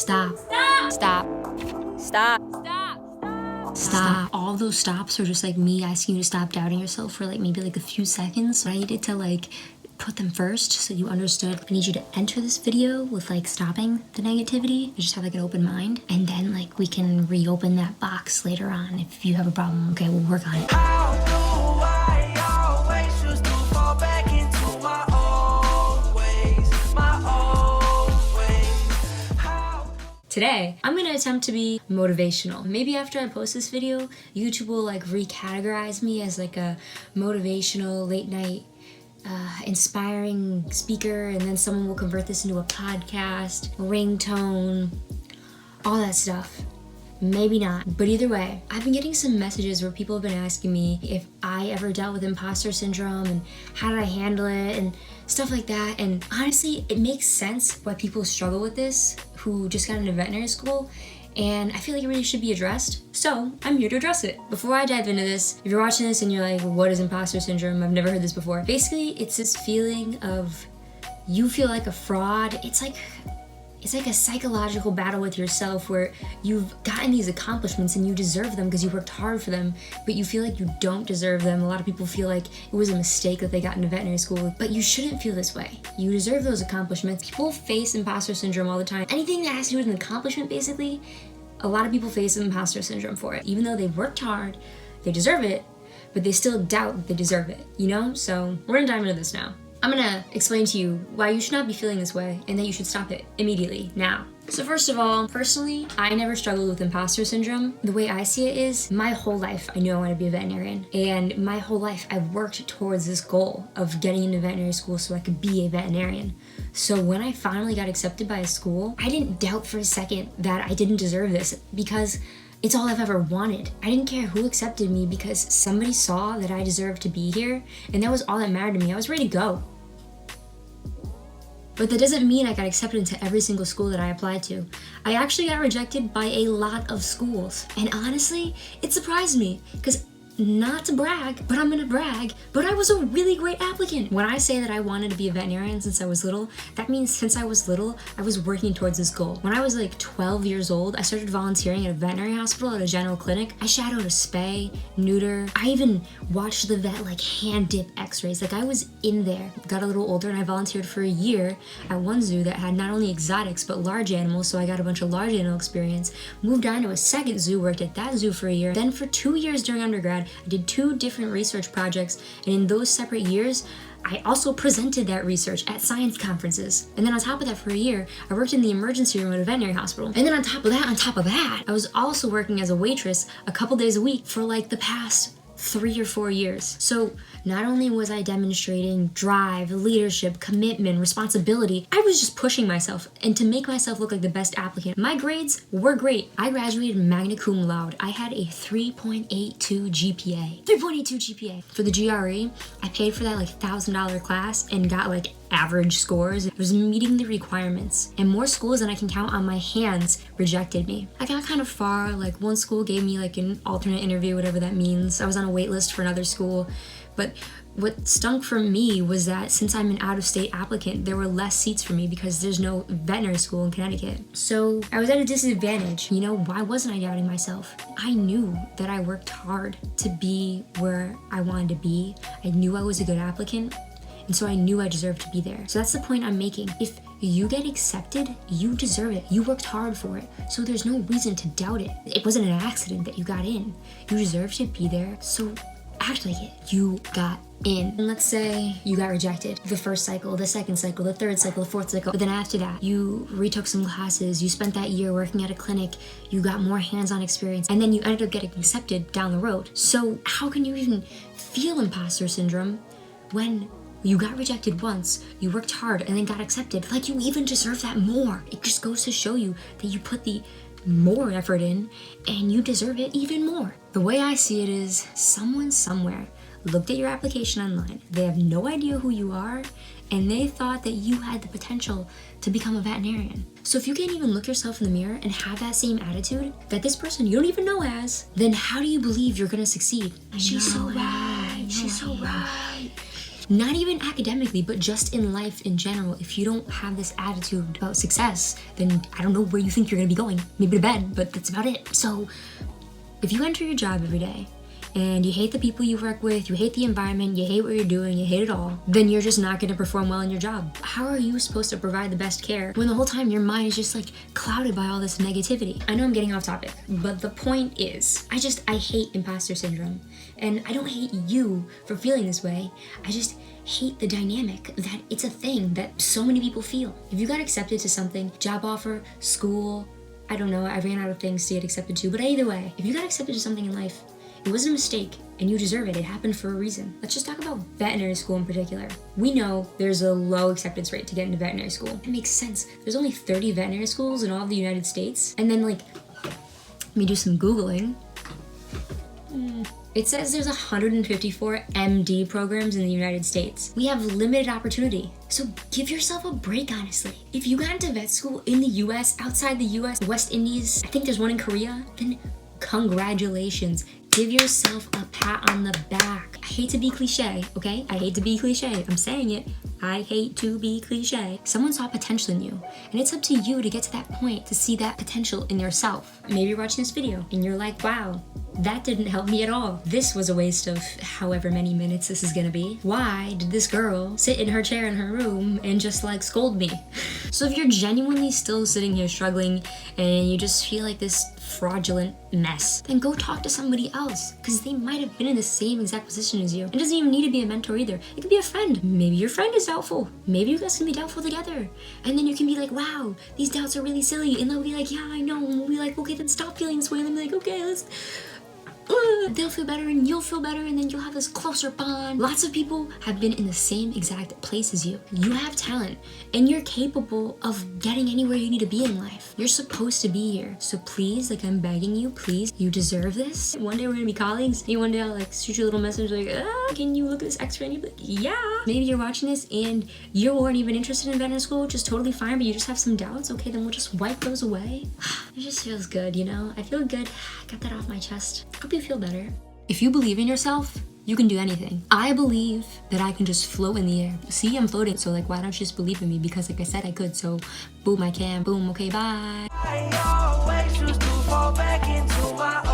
Stop. Stop. Stop. Stop. Stop. Stop. All those stops are just like me asking you to stop doubting yourself for like maybe like a few seconds. I needed to like put them first so you understood. I need you to enter this video with like stopping the negativity. You just have like an open mind, and then like we can reopen that box later on if you have a problem. Okay, we'll work on it. How do I always choose to fall back into my old ways, my old ways? How Today, I'm gonna attempt to be motivational. Maybe after I post this video, YouTube will like recategorize me as like a motivational late night inspiring speaker, and then someone will convert this into a podcast, ringtone, all that stuff. Maybe not, but either way, I've been getting some messages where people have been asking me if I ever dealt with imposter syndrome and how did I handle it and stuff like that. And honestly, it makes sense why people struggle with this who just got into veterinary school, and I feel like it really should be addressed, so I'm here to address it. Before I dive into this, if you're watching this and you're like, what is imposter syndrome? I've never heard this before. Basically, it's this feeling of you feel like a fraud. It's like a psychological battle with yourself where you've gotten these accomplishments and you deserve them because you worked hard for them, but you feel like you don't deserve them. A lot of people feel like it was a mistake that they got into veterinary school, but you shouldn't feel this way. You deserve those accomplishments. People face imposter syndrome all the time. Anything that has to do with an accomplishment, basically, a lot of people face imposter syndrome for it. Even though they worked hard, they deserve it, but they still doubt that they deserve it, you know? So we're gonna dive into this now. I'm gonna explain to you why you should not be feeling this way and that you should stop it immediately, now. So first of all, personally, I never struggled with imposter syndrome. The way I see it is, my whole life I knew I wanted to be a veterinarian, and my whole life I've worked towards this goal of getting into veterinary school so I could be a veterinarian. So when I finally got accepted by a school, I didn't doubt for a second that I didn't deserve this because it's all I've ever wanted. I didn't care who accepted me because somebody saw that I deserved to be here, and that was all that mattered to me. I was ready to go. But that doesn't mean I got accepted into every single school that I applied to. I actually got rejected by a lot of schools. And honestly, it surprised me because, not to brag, but I'm gonna brag, but I was a really great applicant. When I say that I wanted to be a veterinarian since I was little, that means since I was little, I was working towards this goal. When I was like 12 years old, I started volunteering at a veterinary hospital at a general clinic. I shadowed a spay, neuter. I even watched the vet like hand dip x-rays. Like I was in there. Got a little older and I volunteered for a year at one zoo that had not only exotics, but large animals, so I got a bunch of large animal experience. Moved on to a second zoo, worked at that zoo for a year. Then for 2 years during undergrad, I did 2 different research projects, and in those separate years, I also presented that research at science conferences. And then on top of that, for a year, I worked in the emergency room at a veterinary hospital. And then on top of that, I was also working as a waitress a couple days a week for like the past 3 or 4 years. So not only was I demonstrating drive, leadership, commitment, responsibility, I was just pushing myself and to make myself look like the best applicant. My grades were great. I graduated magna cum laude. I had a 3.82 GPA. 3.82 GPA. For the GRE, I paid for that like $1,000 class and got like average scores. It was meeting the requirements, and more schools than I can count on my hands rejected me. I got kind of far. Like one school gave me like an alternate interview, whatever that means. I was on a wait list for another school, but what stunk for me was that since I'm an out-of-state applicant, there were less seats for me because there's no veterinary school in Connecticut. So I was at a disadvantage. You know, why wasn't I doubting myself? I knew that I worked hard to be where I wanted to be. I knew I was a good applicant, and so I knew I deserved to be there. So that's the point I'm making. If you get accepted, you deserve it. You worked hard for it. So there's no reason to doubt it. It wasn't an accident that you got in. You deserve to be there, so act like it. You got in. And let's say you got rejected the first cycle, the second cycle, the third cycle, the fourth cycle. But then after that, you retook some classes, you spent that year working at a clinic, you got more hands-on experience, and then you ended up getting accepted down the road. So how can you even feel imposter syndrome when you got rejected once, you worked hard, and then got accepted? Like you even deserve that more. It just goes to show you that you put the more effort in and you deserve it even more. The way I see it is, someone somewhere looked at your application online. They have no idea who you are, and they thought that you had the potential to become a veterinarian. So if you can't even look yourself in the mirror and have that same attitude that this person you don't even know has, then how do you believe you're gonna succeed? She's so right. She's so right. Not even academically, but just in life in general. If you don't have this attitude about success, then I don't know where you think you're gonna be going. Maybe to bed, but that's about it. So if you enter your job every day and you hate the people you work with, you hate the environment, you hate what you're doing, you hate it all, then you're just not gonna perform well in your job. How are you supposed to provide the best care when the whole time your mind is just like clouded by all this negativity? I know I'm getting off topic, but the point is, I hate imposter syndrome. And I don't hate you for feeling this way. I just hate the dynamic that it's a thing that so many people feel. If you got accepted to something, job offer, school, I don't know, I ran out of things to get accepted to, but either way, if you got accepted to something in life, it wasn't a mistake, and you deserve it. It happened for a reason. Let's just talk about veterinary school in particular. We know there's a low acceptance rate to get into veterinary school. It makes sense. There's only 30 veterinary schools in all of the United States. And then let me do some Googling. It says there's 154 MD programs in the United States. We have limited opportunity. So give yourself a break, honestly. If you got into vet school in the US, outside the US, West Indies, I think there's one in Korea, then congratulations. Give yourself a pat on the back. I hate to be cliche, okay? I hate to be cliche. I'm saying it. I hate to be cliche. Someone saw potential in you, and it's up to you to get to that point to see that potential in yourself. Maybe you're watching this video and you're like, wow, that didn't help me at all. This was a waste of however many minutes this is gonna be. Why did this girl sit in her chair in her room and just scold me? So if you're genuinely still sitting here struggling and you just feel like this fraudulent mess, then go talk to somebody else, because they might have been in the same exact position as you. It doesn't even need to be a mentor either. It could be a friend. Maybe your friend is doubtful. Maybe you guys can be doubtful together. And then you can be like, wow, these doubts are really silly. And they'll be like, yeah, I know. And we'll be like, okay, then stop feeling this way. And they'll be like, okay, let's... They'll feel better and you'll feel better, and then you'll have this closer bond. Lots of people have been in the same exact place as you. You have talent and you're capable of getting anywhere you need to be in life. You're supposed to be here. So please, I'm begging you, please, you deserve this. One day we're gonna be colleagues. Maybe one day I'll shoot you a little message can you look at this x-ray? And you'll be like, yeah. Maybe you're watching this and you weren't even interested in veterinary school, which is totally fine, but you just have some doubts. Okay, then we'll just wipe those away. It just feels good, you know? I feel good. I got that off my chest. Hope you feel better. If you believe in yourself, you can do anything. I believe that I can just float in the air. See, I'm floating, so why don't you just believe in me? Because I said I could, so boom, I can. Boom, okay, bye. I always choose to fall back into my